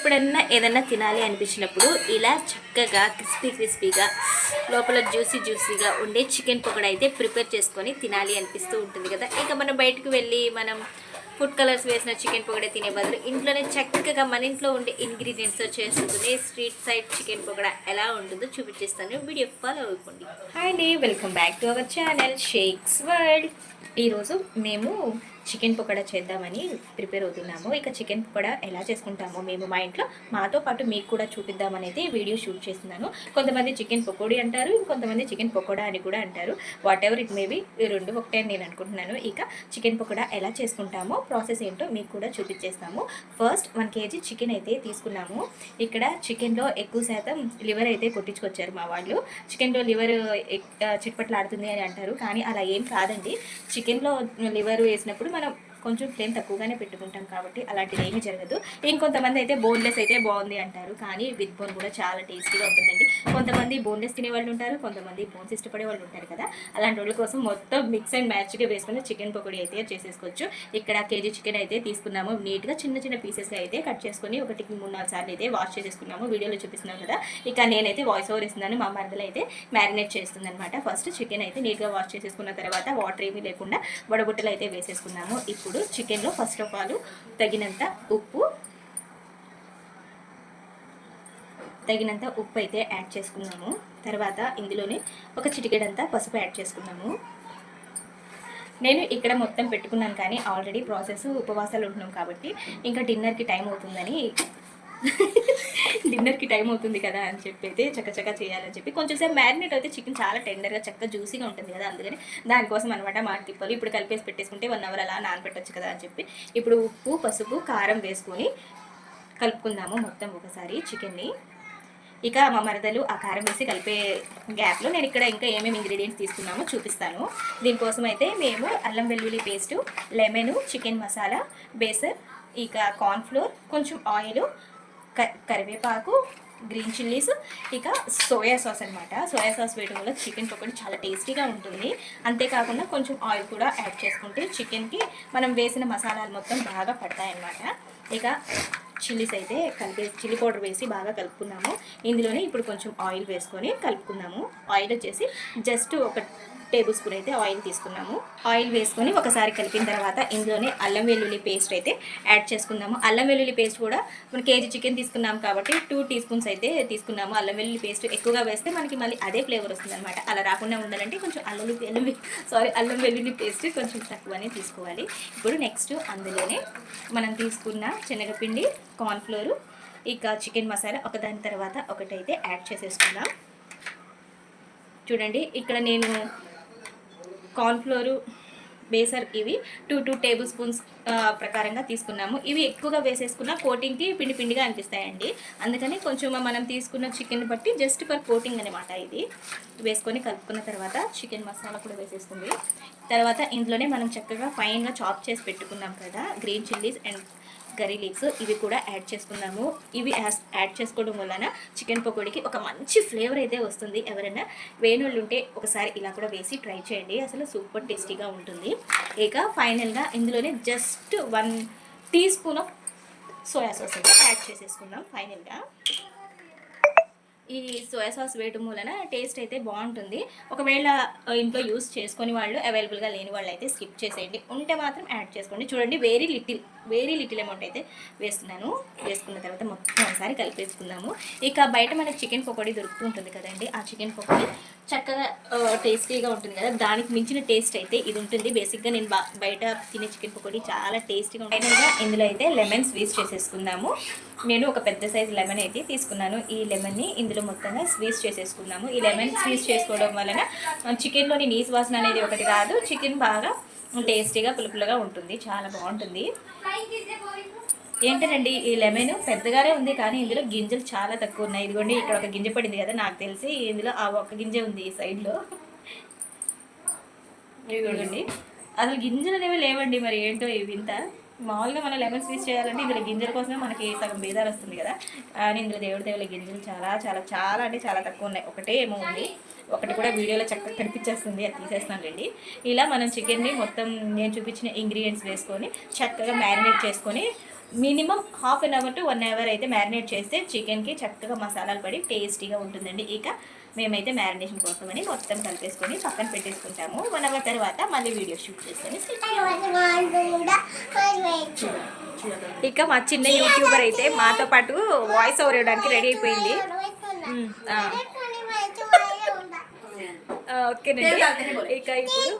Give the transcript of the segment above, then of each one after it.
ఎప్పుడన్నా ఏదన్నా తినాలి అనిపించినప్పుడు ఇలా చక్కగా క్రిస్పీగా లోపల జ్యూసీగా ఉండే చికెన్ పకోడా అయితే ప్రిపేర్ చేసుకొని తినాలి అనిపిస్తూ ఉంటుంది కదా. ఇక మనం బయటకు వెళ్ళి మనం ఫుడ్ కలర్స్ వేసిన చికెన్ పకోడా తినే బదులు ఇంట్లోనే చక్కగా మన ఇంట్లో ఉండే ఇంగ్రీడియంట్స్తో చేసుకునే స్ట్రీట్ సైడ్ చికెన్ పకోడా ఎలా ఉంటుందో చూపించేస్తాను. వీడియో ఫాలో అవ్వండి. హాయ్ అండి, welcome back to our channel shakes world. ఈరోజు మేము చికెన్ పకోడా చేద్దామని ప్రిపేర్ అవుతున్నాము. ఇక చికెన్ పకోడా ఎలా చేసుకుంటామో మేము మా ఇంట్లో మాతో పాటు మీకు కూడా చూపిద్దామని అయితే వీడియో షూట్ చేస్తున్నాను. కొంతమంది చికెన్ పకోడీ అంటారు, ఇంకొంతమంది చికెన్ పకోడా అని కూడా అంటారు. వాట్ ఎవర్ ఇట్ మేబీ, రెండు ఒకటే అని నేను అనుకుంటున్నాను. ఇక చికెన్ పకోడా ఎలా చేసుకుంటామో ప్రాసెస్ ఏంటో మీకు కూడా చూపించేస్తాము. ఫస్ట్ 1 kg చికెన్ అయితే తీసుకున్నాము. ఇక్కడ చికెన్లో ఎక్కువ శాతం లివర్ అయితే కొట్టించుకొచ్చారు మా వాళ్ళు. చికెన్లో లివర్ చిట్పట్లాడుతుంది అని అంటారు, కానీ అలా ఏం కాదండి. చికెన్లో లివర్ వేసినప్పుడు మనం కొంచెం ఫ్లేమ్ తక్కువగానే పెట్టుకుంటాం కాబట్టి అలాంటిది ఏమీ జరగదు. ఇంకొంతమంది అయితే బోన్లెస్ అయితే బాగుంది అంటారు, కానీ విత్ బోన్ కూడా చాలా టేస్టీగా ఉంటుందండి. కొంతమంది బోన్లెస్ తినే వాళ్ళు ఉంటారు, కొంతమంది బోన్స్ ఇష్టపడే వాళ్ళు ఉంటారు కదా. అలాంటి వాళ్ళ కోసం మొత్తం మిక్స్ అండ్ మ్యాచ్గా వేసుకుని చికెన్ పకోడీ అయితే చేసేసుకోవచ్చు. ఇక్కడ 1 kg చికెన్ అయితే తీసుకున్నాము. నీట్గా చిన్న పీసెస్గా అయితే కట్ చేసుకుని 1-3-4 సార్లు అయితే వాష్ చేసేసుకున్నాము. వీడియోలో చూపిస్తున్నాం కదా. ఇక నేనైతే వాయిస్ ఓవర్ ఇస్తున్నాను, మా మరదలు అయితే మ్యారినేట్ చేస్తుంది అనమాట. ఫస్ట్ చికెన్ అయితే నీట్గా వాష్ చేసేసుకున్న తర్వాత వాటర్ ఏమీ లేకుండా వడబుట్టలు అయితే వేసేసుకున్నాము. ఇప్పుడు చికెన్లో ఫస్ట్ ఆఫ్ ఆల్ తగినంత ఉప్పు అయితే యాడ్ చేసుకున్నాము. తర్వాత ఇందులోనే ఒక చిటికెడంతా పసుపు యాడ్ చేసుకున్నాము. నేను ఇక్కడ మొత్తం పెట్టుకున్నాను, కానీ ఆల్రెడీ ప్రాసెస్ ఉపవాసాలు ఉంటున్నాం కాబట్టి ఇంకా డిన్నర్కి టైం అవుతుంది కదా అని చెప్పి అయితే చక్కచక్క చేయాలని చెప్పి కొంచెం సేపు మ్యారినేట్ అయితే చికెన్ చాలా టెండర్గా చక్కగా జ్యూసీగా ఉంటుంది కదా, అందుకని దానికోసం అనమాట మాట తిప్పాలి. ఇప్పుడు కలిపేసి పెట్టేసుకుంటే 1 hour అలా నానబెట్టచ్చు కదా అని చెప్పి ఇప్పుడు ఉప్పు, పసుపు, కారం వేసుకొని కలుపుకుందాము మొత్తం ఒకసారి చికెన్ని. ఇక మా మరదలు ఆ కారం వేసి కలిపే గ్యాప్లో నేను ఇక్కడ ఇంకా ఏమేమి ఇంగ్రీడియంట్స్ తీసుకున్నామో చూపిస్తాను. దీనికోసం అయితే మేము అల్లం వెల్లుల్లి paste, lemon, chicken masala, besan, ఇక కార్న్ఫ్లోర్, కొంచెం ఆయిల్, కరివేపాకు, గ్రీన్ చిల్లీస్, ఇక సోయా సాస్ అనమాట. సోయా సాస్ వేయడం వల్ల చికెన్ పకోడీ చాలా టేస్టీగా ఉంటుంది. అంతేకాకుండా కొంచెం ఆయిల్ కూడా యాడ్ చేసుకుంటే చికెన్కి మనం వేసిన మసాలాలు మొత్తం బాగా పడతాయన్నమాట. ఇక చిల్లీస్ అయితే చిల్లీ పౌడర్ వేసి బాగా కలుపుకున్నాము. ఇందులోనే ఇప్పుడు కొంచెం ఆయిల్ వేసుకొని కలుపుకున్నాము. ఆయిల్ వచ్చేసి జస్ట్ 1 టేబుల్ స్పూన్ అయితే ఆయిల్ తీసుకున్నాము. ఆయిల్ వేసుకొని ఒకసారి కలిపిన తర్వాత ఇందులోనే అల్లం వెల్లుల్లి పేస్ట్ అయితే యాడ్ చేసుకుందాము. అల్లం వెల్లుల్లి పేస్ట్ కూడా మనం 1 kg చికెన్ తీసుకున్నాము కాబట్టి 2 teaspoons అయితే తీసుకున్నాము. అల్లం వెల్లుల్లి పేస్ట్ ఎక్కువగా వేస్తే మనకి మళ్ళీ అదే ఫ్లేవర్ వస్తుంది అనమాట. అలా రాకుండా ఉండాలంటే కొంచెం అల్లం వెల్లుల్లి పేస్ట్ కొంచెం తక్కువనే తీసుకోవాలి. ఇప్పుడు నెక్స్ట్ అందులోనే మనం తీసుకున్న శనగపిండి, కార్న్ఫ్లోరు, ఇక చికెన్ మసాలా ఒకదాని తర్వాత ఒకటైతే యాడ్ చేసేసుకుందాం. చూడండి, ఇక్కడ నేను కార్న్ఫ్లోరు, బేసర్ ఇవి 2 టేబుల్ స్పూన్స్ ప్రకారంగా తీసుకున్నాము. ఇవి ఎక్కువగా వేసేసుకున్న కోటింగ్కి పిండిగా అనిపిస్తాయండి. అందుకని కొంచెం మనం తీసుకున్న చికెన్ బట్టి జస్ట్ ఫర్ కోటింగ్ అనమాట. ఇది వేసుకొని కలుపుకున్న తర్వాత చికెన్ మసాలా కూడా వేసేసుకుంది. తర్వాత ఇందులోనే మనం చక్కగా ఫైన్గా చాప్ చేసి పెట్టుకున్నాం కదా green chillies and curry leaves, ఇవి కూడా యాడ్ చేసుకున్నాము. ఇవి యాడ్ చేసుకోవడం వలన చికెన్ పకోడీకి ఒక మంచి ఫ్లేవర్ అయితే వస్తుంది. ఎవరైనా వేణుళ్ళు ఉంటే ఒకసారి ఇలా కూడా వేసి ట్రై చేయండి, అసలు సూపర్ టేస్టీగా ఉంటుంది. ఇక ఫైనల్గా ఇందులోనే just 1 teaspoon of soya sauce అయితే యాడ్ చేసేసుకుందాం. ఫైనల్గా ఈ సోయా సాస్ వేయటం వలన టేస్ట్ అయితే బాగుంటుంది. ఒకవేళ ఇంట్లో యూస్ చేసుకొని వాళ్ళు అవైలబుల్గా లేని వాళ్ళు అయితే స్కిప్ చేసేయండి, ఉంటే మాత్రం యాడ్ చేసుకోండి. చూడండి, వెరీ లిటిల్ అమౌంట్ అయితే వేస్తున్నాను. వేసుకున్న తర్వాత మొత్తం ఒకసారి కలిపేసుకుందాము. ఇక బయట మనకి చికెన్ పకోడీ దొరుకుతూ ఉంటుంది కదండి, ఆ చికెన్ పకోడీ చక్కగా టేస్టీగా ఉంటుంది కదా, దానికి మించిన టేస్ట్ అయితే ఇది ఉంటుంది. బేసిక్గా నేను బయట తినే చికెన్ పకోడీ చాలా టేస్టీగా ఉంటుంది. ఫైనల్గా ఇందులో అయితే లెమన్ స్క్వీజ్ చేసేసుకుందాము. నేను ఒక పెద్ద సైజు లెమన్ అయితే తీసుకున్నాను. ఈ లెమన్ని ఇందులో మొత్తంగా స్క్వీజ్ చేసేసుకున్నాము. ఈ లెమన్ స్క్వీజ్ చేసుకోవడం వలన చికెన్లోని నీసు వాసన అనేది ఒకటి రాదు, చికెన్ బాగా టేస్టీగా పులుపులుగా ఉంటుంది, చాలా బాగుంటుంది. ఏంటండి, ఈ లెమన్ పెద్దగానే ఉంది కానీ ఇందులో గింజలు చాలా తక్కువ ఉన్నాయి. ఇదిగోండి, ఇక్కడ ఒక గింజ పడింది కదా, నాకు తెలిసి ఇందులో ఆ ఒక్క గింజ ఉంది ఈ సైడ్లో. ఇదిగోండి, అసలు గింజలు అనేవి లేవండి. మరి ఏంటో ఇవి ఇంత మామూలుగా మనం లెమన్ స్క్వీజ్ చేయాలంటే ఇందులో గింజల కోసమే మనకి సగం బేదాలు వస్తుంది కదా, కానీ ఇందులో దేవుడి గింజలు చాలా అంటే చాలా తక్కువ ఉన్నాయి. ఒకటే ఏమో ఉంది, ఒకటి కూడా వీడియోలో చక్కగా కనిపించేస్తుంది, అది తీసేస్తానండి. ఇలా మనం చికెన్ని మొత్తం నేను చూపించిన ఇంగ్రీడియంట్స్ వేసుకొని చక్కగా మ్యారినేట్ చేసుకొని minimum half an hour to 1 hour అయితే మ్యారినేట్ చేస్తే చికెన్కి చక్కగా మసాలాలు పడి టేస్టీగా ఉంటుందండి. ఇక మేమైతే మ్యారినేషన్ కోసమని మొత్తం కలిపేసుకొని పక్కన పెట్టేసుకుంటాము. 1 అవర్ తర్వాత మళ్ళీ వీడియో షూట్ చేసుకొని ఇక మా చిన్న యూట్యూబర్ అయితే మాతో పాటు వాయిస్ ఓవర్ ఇవ్వడానికి రెడీ అయిపోయింది. ఓకేనండి. ఇక ఇప్పుడు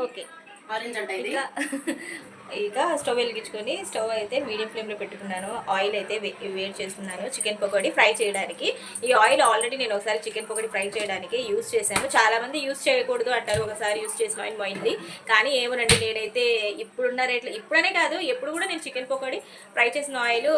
ఓకే ఇక స్టవ్ వెలిగించుకొని స్టవ్ అయితే మీడియం ఫ్లేమ్లో పెట్టుకున్నాను. ఆయిల్ అయితే వేడి చేస్తున్నాను చికెన్ పకోడీ ఫ్రై చేయడానికి. ఈ ఆయిల్ ఆల్రెడీ నేను ఒకసారి చికెన్ పకోడీ ఫ్రై చేయడానికి యూస్ చేశాను. చాలామంది యూస్ చేయకూడదు అంటారు, ఒకసారి యూస్ చేసిన ఆయిల్ పోయింది. కానీ ఏమోనండి, నేనైతే ఇప్పుడున్న రేట్లు, ఇప్పుడనే కాదు ఎప్పుడు కూడా నేను చికెన్ పకోడీ ఫ్రై చేసిన ఆయిల్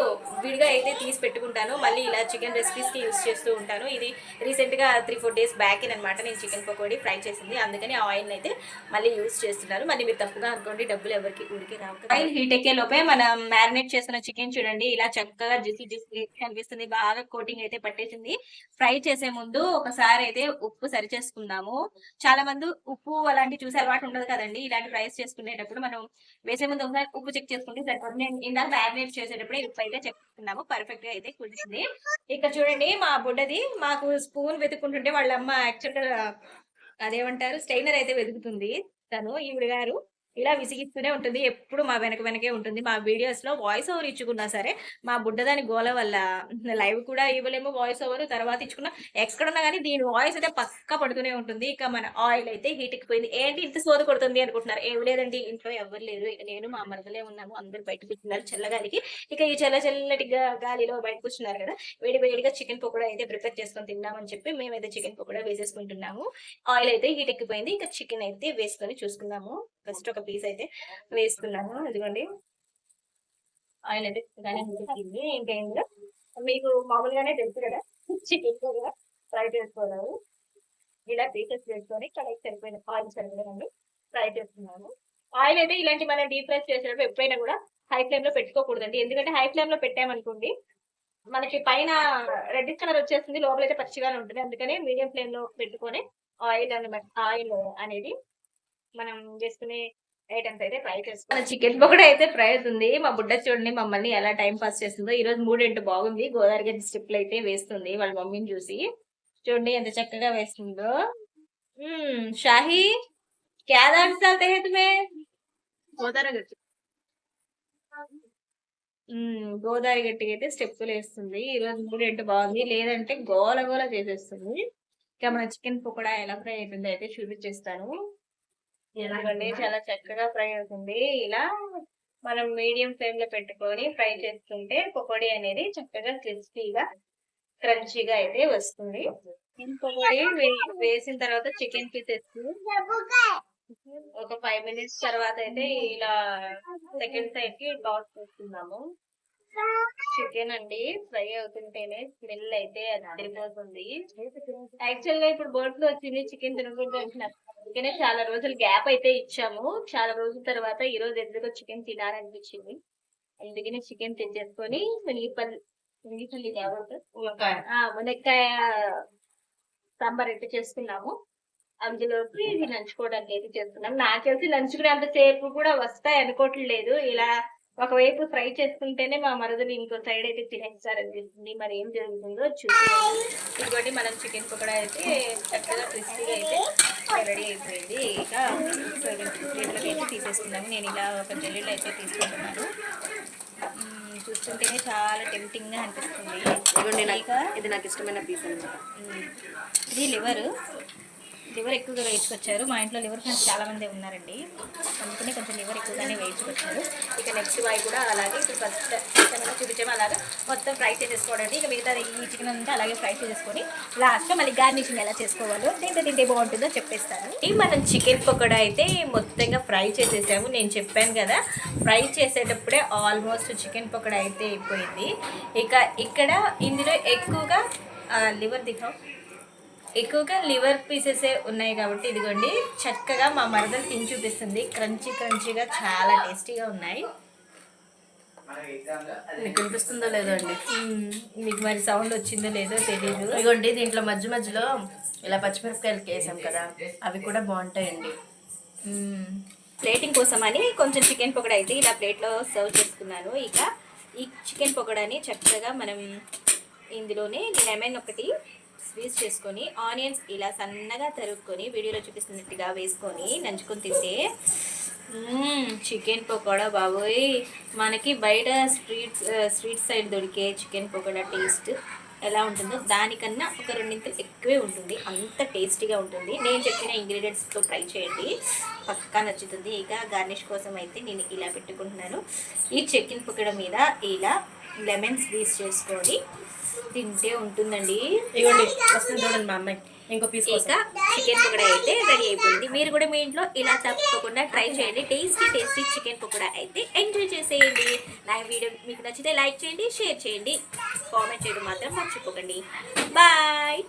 విడిగా అయితే తీసి పెట్టుకుంటాను. మళ్ళీ ఇలా చికెన్ రెసిపీస్కి యూస్ చేస్తూ ఉంటాను. ఇది రీసెంట్గా 3-4 డేస్ బ్యాక్ అనమాట నేను చికెన్ పకోడీ ఫ్రై చేసింది. అందుకని ఆ ఆయిల్ని అయితే మళ్ళీ యూస్ చేస్తున్నాను. మళ్ళీ మీరు తప్పుగా అనుకోండి, డబ్బులు ఎవరికి ఊరికి ఆయిల్ హీట్ ఎక్కే లోపే మనం మ్యారినేట్ చేసిన చికెన్ చూడండి ఇలా చక్కగా జ్యూసీ జ్యూసీ కనిపిస్తుంది. బాగా కోటింగ్ అయితే పట్టేసింది. ఫ్రై చేసే ముందు ఒకసారి అయితే ఉప్పు సరి చేసుకుందాము. చాలా మంది ఉప్పు అలాంటి చూసే అలవాటు ఉండదు కదండి. ఇలాంటి ఫ్రైస్ చేసుకునేటప్పుడు మనం వేసే ముందు ఒకసారి ఉప్పు చెక్ చేసుకుంటే సరిపోతుంది. నేను ఇందాక మ్యారినేట్ చేసేటప్పుడు ఉప్పు అయితే చెక్ చేసుకున్నాము. పర్ఫెక్ట్ గా అయితే కుదిరింది. ఇక్కడ చూడండి మా బుడ్డది మాకు స్పూన్ వెతుక్కుంటుంటే వాళ్ళ అమ్మ యాక్చువల్గా అదేమంటారు స్టైనర్ అయితే వెతుకుతుంది. తను ఈవిడ గారు ఇలా విసిగిస్తూనే ఉంటుంది. ఎప్పుడు మా వెనకే ఉంటుంది. మా వీడియోస్ లో వాయిస్ ఓవర్ ఇచ్చుకున్నా సరే మా బుడ్డదాని గోల వల్ల లైవ్ కూడా ఇవ్వలేము వాయిస్ ఓవర్. తర్వాత ఇచ్చుకున్నా ఎక్కడున్నా కానీ దీని వాయిస్ అయితే పక్కా పడుతూనే ఉంటుంది. ఇక మన ఆయిల్ అయితే హీట్ ఎక్కిపోయింది. ఏంటి ఇంత సోదు కొడుతుంది అనుకుంటున్నారు? ఏం లేదండి, ఇంట్లో ఎవరు లేరు. ఇక నేను మా మరదలే ఉన్నాము. అందరు బయట కూర్చున్నారు చల్లగాలికి. ఇక ఈ చల్లటి గాలిలో బయట కూర్చున్నారు కదా, వేడిగా చికెన్ పకోడా అయితే ప్రిపేర్ చేసుకొని తిన్నామని చెప్పి మేమైతే చికెన్ పకోడా వేసేసుకుంటున్నాము. ఆయిల్ అయితే హీట్ ఎక్కిపోయింది. ఇంకా చికెన్ అయితే వేసుకొని చూసుకుందాము. ఫస్ట్ ఒక పీస్ అయితే వేసుకున్నాను. ఇదిగోండి ఆయిల్ అయితే ఇంకా ఇందులో మీకు మామూలుగానే తెలుసు కదా చికెన్ కూడా ఫ్రై చేసుకోవాలి. ఇలా పీసెస్ వేసుకొని కలెక్ట్ సరిపోయిన ఆయిల్ సరిపోయినండి ఫ్రై చేస్తున్నాను. ఆయిల్ అయితే ఇలాంటి మనం డీప్ ఫ్రై చేసేటప్పుడు ఎప్పుడైనా కూడా హై ఫ్లేమ్ లో పెట్టుకోకూడదండి. ఎందుకంటే హై ఫ్లేమ్ లో పెట్టామనుకోండి మనకి పైన రెడ్ కలర్ వచ్చేస్తుంది, లోపలైతే పచ్చిగానే ఉంటుంది. అందుకని మీడియం ఫ్లేమ్ లో పెట్టుకొని ఆయిల్ అనేది మనం చేసుకునే ఐటమ్స్ అయితే ఫ్రై చేసుకోవాలి. చికెన్ పకోడా అయితే ఫ్రై అవుతుంది. మా బుడ్డ చూడండి మమ్మల్ని ఎలా టైం పాస్ చేస్తుందో. ఈ రోజు మూడేంటి బాగుంది. గోదావరి గడ్డి స్టిప్లు అయితే వేస్తుంది వాళ్ళ మమ్మీని చూసి. చూడండి ఎంత చక్కగా వేస్తుందో. షాహీ క్యా దాల్తే హై తుమే? గోదావరి గట్టిగా అయితే స్టెప్పులు వేస్తుంది. ఈ రోజు మూడేంటి బాగుంది, లేదంటే గోల చేసేస్తుంది. ఇక మన చికెన్ పకోడా ఎలా ఫ్రై అవుతుందో అయితే చూపించేస్తాను. ఎందుకంటే చాలా చక్కగా ఫ్రై అవుతుంది. ఇలా మనం మీడియం ఫ్లేమ్ లో పెట్టుకొని ఫ్రై చేసుకుంటే పకోడీ అనేది చక్కగా క్రిస్పీగా క్రంచీగా అయితే వస్తుంది. పకోడీ వేసిన తర్వాత చికెన్ పీసెస్ ఒక 5 minutes తర్వాత అయితే ఇలా సెకండ్ సైడ్ కి టాస్ చేస్తున్నాము. చికెన్ అండి ఫ్రై అవుతుంటేనే స్మెల్ అయితే అదిరిపోతుంది. యాక్చువల్ గా ఇప్పుడు బర్డ్ ఫ్లూ వచ్చింది, చికెన్ తినకూడదు అంటున్నారు. అందుకనే చాలా రోజులు గ్యాప్ అయితే ఇచ్చాము. చాలా రోజుల తర్వాత ఈ రోజు ఎందుకో చికెన్ తినాలనిపించింది. అందుకని చికెన్ తెచ్చేసుకొని మునక్కాయ సాంబార్ అయితే చేసుకున్నాము. అందులోకి ఇది నంచుకోవడానికి అయితే చేస్తున్నాం. నాకు తెలిసి నంచుకునేంత సేపు కూడా వస్తాయి అనుకోవట్లేదు. ఇలా ఒకవైపు ఫ్రై చేసుకుంటేనే మా మరదలు ఇంకో సైడ్ అయితే తినేస్తారనిపిస్తుంది. మరి ఏం జరుగుతుందో చూసి. ఇంకోటి మనం చికెన్ పకోడా అయితే చక్కగా క్రిస్పీగా అయితే రెడీ అయిపోయింది. ఇక ప్లేట్లోకి అయితే తీసేసుకున్నాము. నేను ఇలా ఒక జల్లీలో అయితే తీసుకుంటున్నాను. చూస్తుంటేనే చాలా టెంప్టింగ్గా అనిపిస్తుంది. ఇది నాకు ఇష్టమైన పీస్ అనమాట. ఇది లివర్ ఎక్కువగా వేయించుకొచ్చారు. మా ఇంట్లో లివర్ ఫ్రెండ్స్ చాలా మంది ఉన్నారండి, అందుకని కొంచెం లివర్ ఎక్కువగానే వేయించుకొచ్చారు. ఇక నెక్స్ట్ వాయి కూడా అలాగే ఇప్పుడు ఫస్ట్ చికెన్ చూపించాము అలాగా మొత్తం ఫ్రై చేసేసుకోవడం. ఇక మిగతా ఈ చికెన్ అంతా అలాగే ఫ్రై చేసుకొని లాస్ట్గా మళ్ళీ గార్నిషింగ్ ఎలా చేసుకోవాలో తింటే బాగుంటుందో చెప్పేస్తాను. మనం చికెన్ పకోడా అయితే మొత్తంగా ఫ్రై చేసేసాము. నేను చెప్పాను కదా, ఫ్రై చేసేటప్పుడే ఆల్మోస్ట్ చికెన్ పకోడా అయితే అయిపోయింది. ఇక ఇక్కడ ఇందులో ఎక్కువగా లివర్ పీసెస్ ఉన్నాయి కాబట్టి ఇదిగోండి చక్కగా మా మరదలు తిని చూపిస్తుంది. క్రంచీగా చాలా టేస్టీగా ఉన్నాయి. మీకు వినిపిస్తుందో లేదో అండి, మీకు మరి సౌండ్ వచ్చిందో లేదో తెలీదు. ఇదిగోండి దీంట్లో మధ్యలో ఇలా పచ్చిమిరపకాయలు వేసాం కదా, అవి కూడా బాగుంటాయండి. ప్లేటింగ్ కోసం అని కొంచెం చికెన్ పకోడా అయితే ఇలా ప్లేట్లో సర్వ్ చేసుకున్నాను. ఇక ఈ చికెన్ పకోడాని చక్కగా మనం ఇందులోనే లెమన్ ఒకటి స్క్వీజ్ చేసుకొని ఆనియన్స్ ఇలా సన్నగా తరుక్కొని వీడియోలో చూపిస్తున్నట్టుగా వేసుకొని నంచుకొని తింటే చికెన్ పకోడా బాబోయ్, మనకి బయట స్ట్రీట్ సైడ్ దొరికే చికెన్ పకోడా టేస్ట్ ఎలా ఉంటుందో దానికన్నా ఒక రెండింతలు ఎక్కువే ఉంటుంది. అంత టేస్టీగా ఉంటుంది. నేను చెప్పిన ఇంగ్రీడియంట్స్తో ట్రై చేయండి, పక్కా నచ్చుతుంది. ఇక గార్నిష్ కోసం అయితే నేను ఇలా పెట్టుకుంటున్నాను. ఈ చికెన్ పకోడా మీద ఇలా లెమన్ స్క్వీజ్ చేసుకొని తింటే ఉంటుందండి. ఇవ్వండి వస్తుంది చూడండి మా అమ్మాయి ఇంకో పీస్. ఇక చికెన్ పకోడా అయితే రెడీ అయిపోయింది. మీరు కూడా మీ ఇంట్లో ఇలా తప్పకుండా ట్రై చేయండి. టేస్టీ చికెన్ పకోడా అయితే ఎంజాయ్ చేసేయండి. నా వీడియో మీకు నచ్చితే లైక్ చేయండి, షేర్ చేయండి, కామెంట్ చేయడం మాత్రం మర్చిపోకండి. బాయ్.